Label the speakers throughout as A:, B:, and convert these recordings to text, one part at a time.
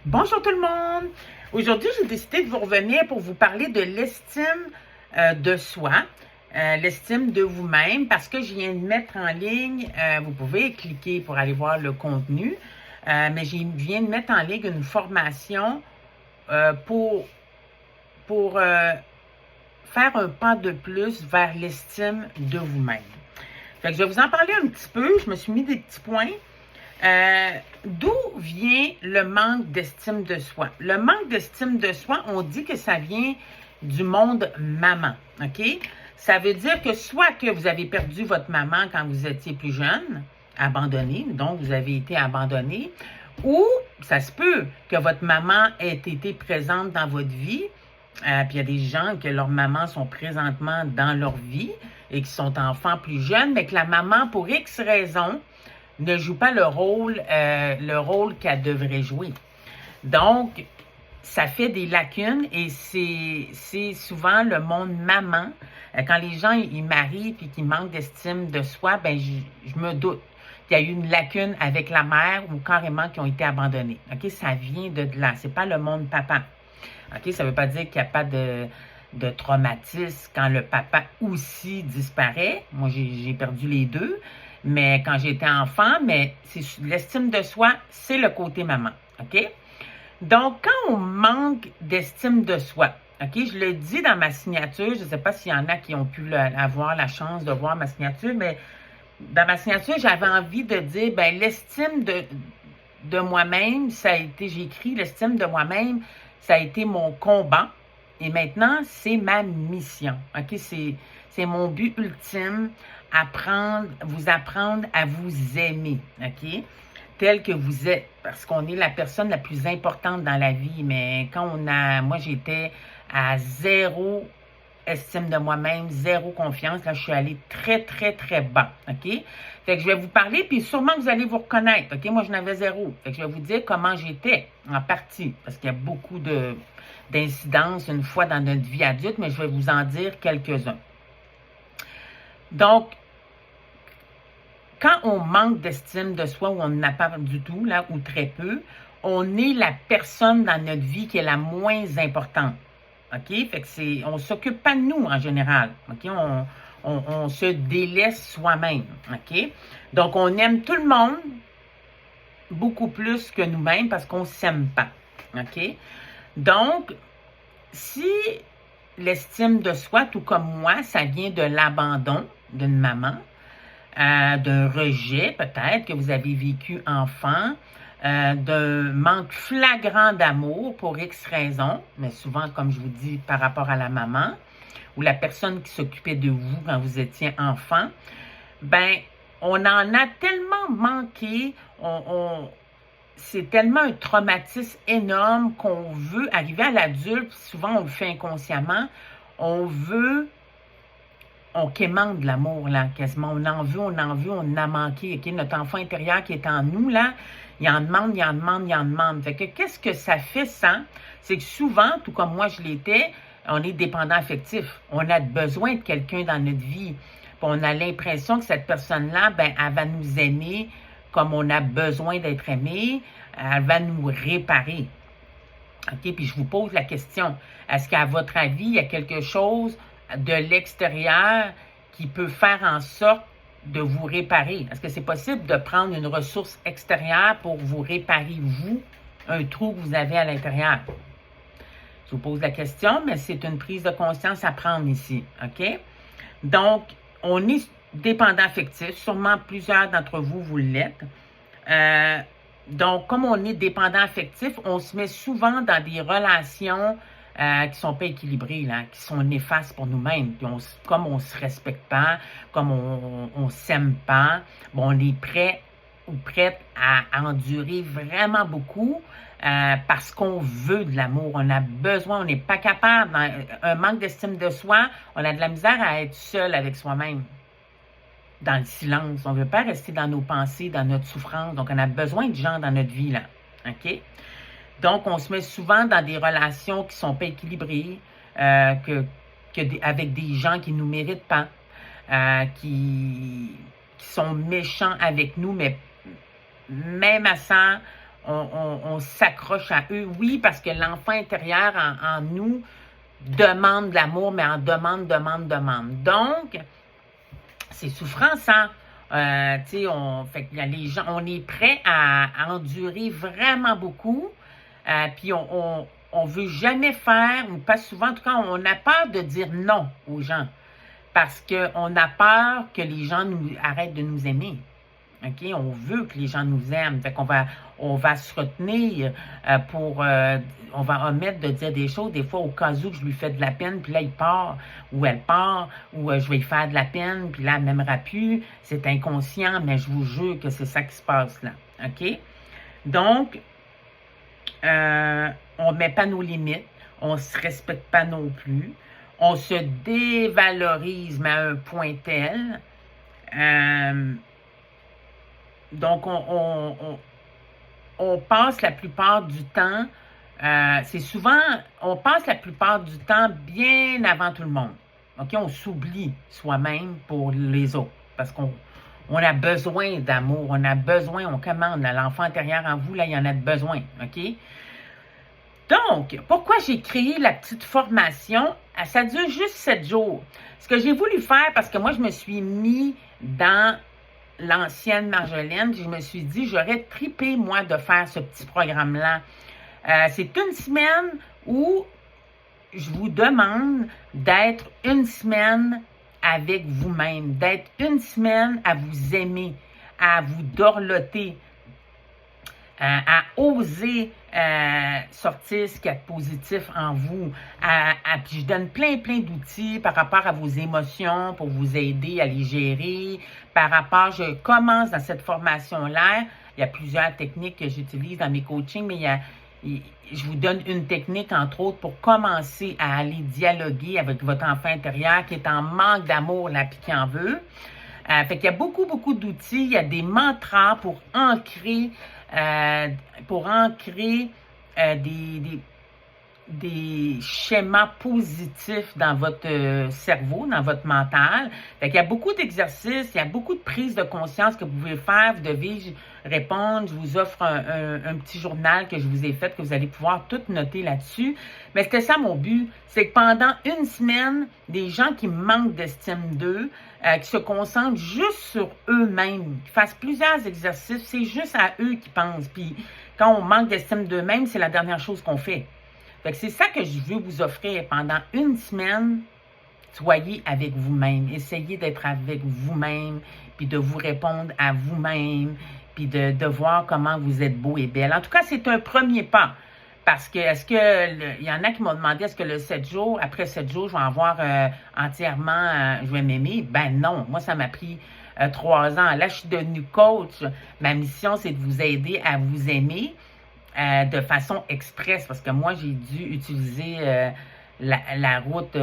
A: Bonjour tout le monde! Aujourd'hui, j'ai décidé de vous revenir pour vous parler de l'estime de soi, l'estime de vous-même, parce que je viens de mettre en ligne, vous pouvez cliquer pour aller voir le contenu, mais je viens de mettre en ligne une formation euh, pour, pour faire un pas de plus vers l'estime de vous-même. Fait que je vais vous en parler un petit peu, je me suis mis des petits points. D'où vient le manque d'estime de soi? Le manque d'estime de soi, on dit que ça vient du monde maman, OK? Ça veut dire que soit que vous avez perdu votre maman quand vous étiez plus jeune, abandonné, donc vous avez été abandonné, ou ça se peut que votre maman ait été présente dans votre vie, puis il y a des gens que leurs mamans sont présentement dans leur vie et qui sont enfants plus jeunes, mais que la maman, pour X raisons, ne joue pas le rôle qu'elle devrait jouer. Donc, ça fait des lacunes et c'est souvent le monde maman. Quand les gens ils marient et qu'ils manquent d'estime de soi, ben je me doute qu'il y a eu une lacune avec la mère ou carrément qui ont été abandonnés. OK, ça vient de là. C'est pas le monde papa. OK, ça veut pas dire qu'il n'y a pas de traumatisme quand le papa aussi disparaît. Moi, j'ai perdu les deux, mais quand j'étais enfant, mais l'estime de soi, c'est le côté maman. OK? Donc, quand on manque d'estime de soi, OK, je le dis dans ma signature, je ne sais pas s'il y en a qui ont pu avoir la chance de voir ma signature, mais dans ma signature, j'avais envie de dire, ben l'estime de moi-même, ça a été, j'ai écrit l'estime de moi-même, ça a été mon combat. Et maintenant, c'est ma mission. OK? C'est mon but ultime, vous apprendre à vous aimer. OK? Tel que vous êtes. Parce qu'on est la personne la plus importante dans la vie. Mais moi, j'étais à zéro estime de moi-même, zéro confiance. Là, je suis allée très, très, très bas. OK? Fait que je vais vous parler, puis sûrement que vous allez vous reconnaître. OK? Moi, je n'avais zéro. Fait que je vais vous dire comment j'étais, en partie. Parce qu'il y a beaucoup d'incidences une fois dans notre vie adulte, mais je vais vous en dire quelques-uns. Donc, quand on manque d'estime de soi, ou on n'en a pas du tout, là, ou très peu, on est la personne dans notre vie qui est la moins importante. OK? Fait que on s'occupe pas de nous en général. OK? On se délaisse soi-même. OK? Donc, on aime tout le monde beaucoup plus que nous-mêmes parce qu'on s'aime pas. OK? Donc, si l'estime de soi, tout comme moi, ça vient de l'abandon d'une maman, d'un rejet peut-être que vous avez vécu enfant, d'un manque flagrant d'amour pour X raisons, mais souvent, comme je vous dis, par rapport à la maman ou la personne qui s'occupait de vous quand vous étiez enfant, ben, on en a tellement manqué, c'est tellement un traumatisme énorme qu'on veut arriver à l'adulte, souvent on le fait inconsciemment, on quémande de l'amour, là, quasiment. On en veut, on en a manqué. OK? Notre enfant intérieur qui est en nous, là, il en demande, il en demande, il en demande. Fait que qu'est-ce que ça fait, ça? C'est que souvent, tout comme moi je l'étais, on est dépendant affectif. On a besoin de quelqu'un dans notre vie. Puis on a l'impression que cette personne-là, ben, elle va nous aimer comme on a besoin d'être aimé. Elle va nous réparer. OK? Puis je vous pose la question. Est-ce qu'à votre avis, il y a quelque chose de l'extérieur qui peut faire en sorte de vous réparer? Est-ce que c'est possible de prendre une ressource extérieure pour vous réparer, vous, un trou que vous avez à l'intérieur? Je vous pose la question, mais c'est une prise de conscience à prendre ici. OK? Donc, on est dépendant affectif. Sûrement plusieurs d'entre vous, vous l'êtes. Donc, comme on est dépendant affectif, on se met souvent dans des relations qui sont pas équilibrées, là, qui sont néfastes pour nous-mêmes. Puis comme on se respecte pas, comme on s'aime pas, bon, on est prêt ou prête à endurer vraiment beaucoup parce qu'on veut de l'amour. On a besoin, on n'est pas capable. Un manque d'estime de soi, on a de la misère à être seul avec soi-même. Dans le silence. On ne veut pas rester dans nos pensées, dans notre souffrance. Donc, on a besoin de gens dans notre vie, là. OK? Donc, on se met souvent dans des relations qui ne sont pas équilibrées, avec des gens qui ne nous méritent pas, qui sont méchants avec nous, mais même à ça, on s'accroche s'accroche à eux. Oui, parce que l'enfant intérieur en nous demande de l'amour, mais en demande. Donc, c'est souffrant, ça. Fait que les gens, on est prêt à endurer vraiment beaucoup. Puis on veut jamais faire, ou pas souvent, en tout cas, on a peur de dire non aux gens. Parce qu'on a peur que les gens arrêtent de nous aimer. OK? On veut que les gens nous aiment. Fait qu'on va se retenir on va omettre de dire des choses, des fois au cas où je lui fais de la peine, puis là, il part, ou elle part, ou je vais lui faire de la peine, puis là, elle m'aimera plus. C'est inconscient, mais je vous jure que c'est ça qui se passe là. OK? Donc, on ne met pas nos limites, on ne se respecte pas non plus, on se dévalorise, mais à un point tel. Donc, on passe la plupart du temps, on passe la plupart du temps bien avant tout le monde. OK? On s'oublie soi-même pour les autres parce qu'on a besoin d'amour, on commande. L'enfant intérieur en vous, là, il y en a besoin. OK? Donc, pourquoi j'ai créé la petite formation? Ça dure juste 7 jours. Ce que j'ai voulu faire, parce que moi, je me suis mis dans l'ancienne Marjolaine, puis je me suis dit, j'aurais trippé, moi, de faire ce petit programme-là. C'est une semaine où je vous demande d'être une semaine avec vous-même, d'être une semaine à vous aimer, à vous dorloter, à oser sortir ce qu'il y a de positif en vous. Puis je donne plein d'outils par rapport à vos émotions pour vous aider à les gérer. Je commence dans cette formation-là. Il y a plusieurs techniques que j'utilise dans mes coachings, mais je vous donne une technique, entre autres, pour commencer à aller dialoguer avec votre enfant intérieur qui est en manque d'amour, là, puis qui en veut. Fait qu'il y a beaucoup d'outils. Il y a des mantras pour ancrer des schémas positifs dans votre cerveau, dans votre mental. Fait qu'il y a beaucoup d'exercices, il y a beaucoup de prises de conscience que vous pouvez faire. Vous devez répondre. Je vous offre un petit journal que je vous ai fait, que vous allez pouvoir tout noter là-dessus. Mais c'était ça mon but, c'est que pendant une semaine, des gens qui manquent d'estime d'eux, qui se concentrent juste sur eux-mêmes, qui fassent plusieurs exercices, c'est juste à eux qu'ils pensent. Puis quand on manque d'estime d'eux-mêmes, c'est la dernière chose qu'on fait. Fait que c'est ça que je veux vous offrir pendant une semaine. Soyez avec vous-même. Essayez d'être avec vous-même, puis de vous répondre à vous-même, puis de voir comment vous êtes beau et belle. En tout cas, c'est un premier pas. Parce que, il y en a qui m'ont demandé, est-ce que après 7 jours, je vais avoir entièrement, je vais m'aimer? Ben non, moi, ça m'a pris 3 ans. Là, je suis devenue coach. Ma mission, c'est de vous aider à vous aimer de façon express. Parce que moi, j'ai dû utiliser la route,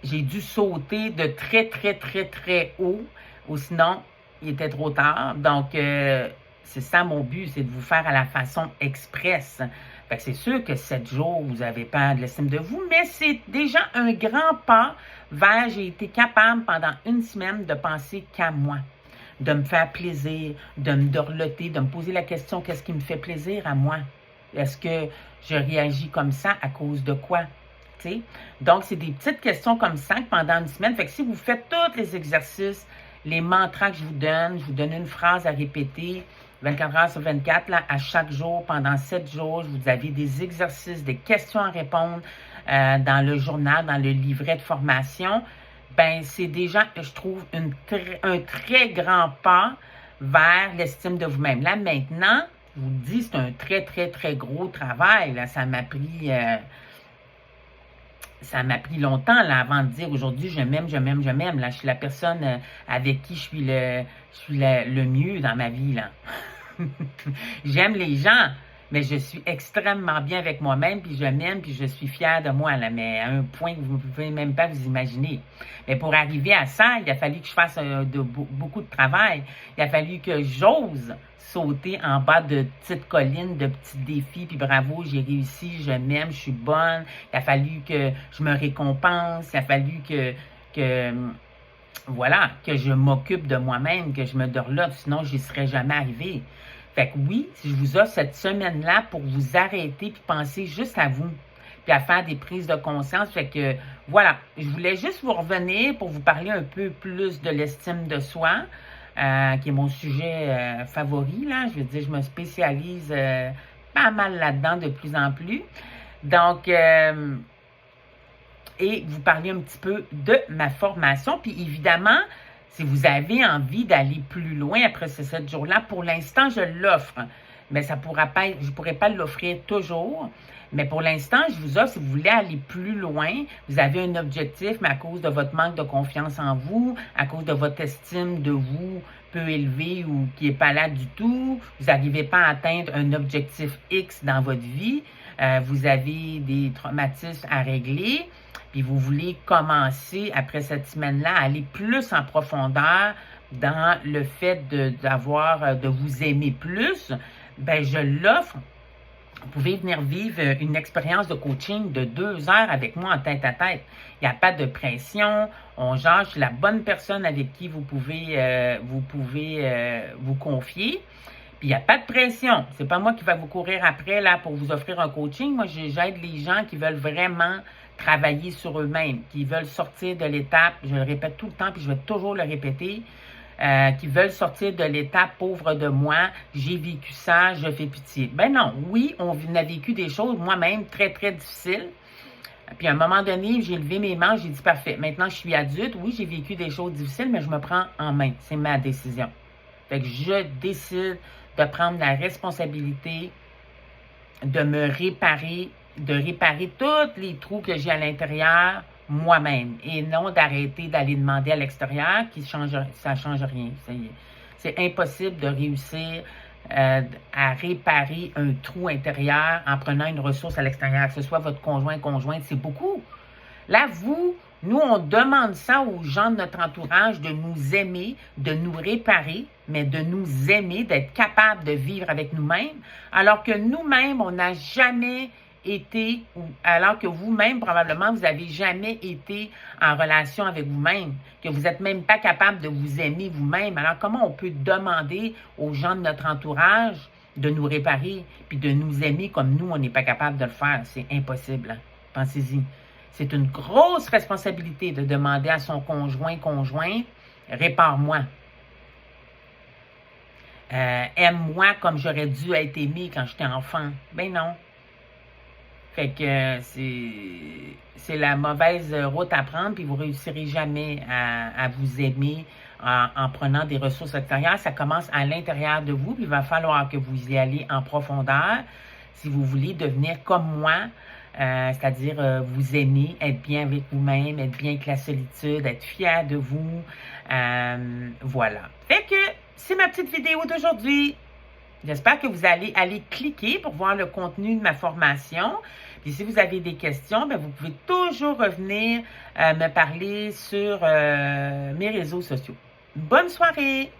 A: j'ai dû sauter de très haut, ou sinon, il était trop tard. Donc, c'est ça mon but, c'est de vous faire à la façon express. Fait que c'est sûr que 7 jours, vous n'avez pas de l'estime de vous, mais c'est déjà un grand pas vers, j'ai été capable pendant une semaine de penser qu'à moi, de me faire plaisir, de me dorloter, de me poser la question, qu'est-ce qui me fait plaisir à moi? Est-ce que je réagis comme ça à cause de quoi? T'sais? Donc, c'est des petites questions comme ça pendant une semaine. Fait que si vous faites tous les exercices, les mantras que je vous donne une phrase à répéter 24 heures sur 24, là, à chaque jour, pendant 7 jours, vous avez des exercices, des questions à répondre dans le journal, dans le livret de formation. Ben, c'est déjà, je trouve, un très grand pas vers l'estime de vous-même. Là, maintenant, je vous le dis, c'est un très gros travail. Là. Ça m'a pris longtemps là, avant de dire aujourd'hui, je m'aime. Là, je suis la personne avec qui je suis le mieux dans ma vie. Là. J'aime les gens, mais je suis extrêmement bien avec moi-même, puis je m'aime, puis je suis fière de moi, là, mais à un point que vous ne pouvez même pas vous imaginer. Mais pour arriver à ça, il a fallu que je fasse beaucoup de travail. Il a fallu que j'ose sauter en bas de petites collines, de petits défis, puis bravo, j'ai réussi, je m'aime, je suis bonne. Il a fallu que je me récompense, il a fallu que je m'occupe de moi-même, que je me dorlote, sinon j'y serais jamais arrivée. Fait que oui, si je vous offre cette semaine-là pour vous arrêter puis penser juste à vous, puis à faire des prises de conscience. Fait que voilà, je voulais juste vous revenir pour vous parler un peu plus de l'estime de soi, qui est mon sujet favori, là. Je veux dire, je me spécialise pas mal là-dedans de plus en plus. Donc, et vous parler un petit peu de ma formation. Puis évidemment, si vous avez envie d'aller plus loin après ces 7 jours-là, pour l'instant, je l'offre. Mais ça pourra pas, je ne pourrai pas l'offrir toujours. Mais pour l'instant, je vous offre, si vous voulez aller plus loin, vous avez un objectif, mais à cause de votre manque de confiance en vous, à cause de votre estime de vous peu élevée ou qui n'est pas là du tout, vous n'arrivez pas à atteindre un objectif X dans votre vie, vous avez des traumatismes à régler, puis vous voulez commencer, après cette semaine-là, à aller plus en profondeur dans le fait de vous aimer plus, ben je l'offre. Vous pouvez venir vivre une expérience de coaching de 2 heures avec moi en tête à tête. Il n'y a pas de pression. On jase, je suis la bonne personne avec qui vous pouvez vous confier. Puis il n'y a pas de pression. C'est pas moi qui va vous courir après là pour vous offrir un coaching. Moi, j'aide les gens qui veulent vraiment travailler sur eux-mêmes, qui veulent sortir de l'étape, je le répète tout le temps, puis je vais toujours le répéter, qui veulent sortir de l'étape pauvre de moi, j'ai vécu ça, je fais pitié. Ben non, oui, on a vécu des choses moi-même très, très difficiles. Puis à un moment donné, j'ai levé mes mains, j'ai dit parfait, maintenant je suis adulte, oui, j'ai vécu des choses difficiles, mais je me prends en main. C'est ma décision. Fait que je décide de prendre la responsabilité de me réparer, de réparer tous les trous que j'ai à l'intérieur moi-même et non d'arrêter d'aller demander à l'extérieur ça change rien. C'est impossible de réussir à réparer un trou intérieur en prenant une ressource à l'extérieur, que ce soit votre conjointe, c'est beaucoup. Là, nous, on demande ça aux gens de notre entourage de nous aimer, de nous réparer, mais de nous aimer, d'être capable de vivre avec nous-mêmes, alors que nous-mêmes, on n'a jamais été, alors que vous-même, probablement, vous n'avez jamais été en relation avec vous-même, que vous n'êtes même pas capable de vous aimer vous-même. Alors, comment on peut demander aux gens de notre entourage de nous réparer, puis de nous aimer comme nous, on n'est pas capable de le faire? C'est impossible. Hein? Pensez-y. C'est une grosse responsabilité de demander à son conjointe, répare-moi. Aime-moi comme j'aurais dû être aimé quand j'étais enfant. Ben non. Fait que c'est la mauvaise route à prendre, puis vous ne réussirez jamais à vous aimer en prenant des ressources extérieures. Ça commence à l'intérieur de vous, puis il va falloir que vous y allez en profondeur si vous voulez devenir comme moi, c'est-à-dire vous aimer, être bien avec vous-même, être bien avec la solitude, être fier de vous. Voilà. Fait que c'est ma petite vidéo d'aujourd'hui. J'espère que vous allez aller cliquer pour voir le contenu de ma formation. Puis si vous avez des questions, bien, vous pouvez toujours revenir me parler sur mes réseaux sociaux. Bonne soirée!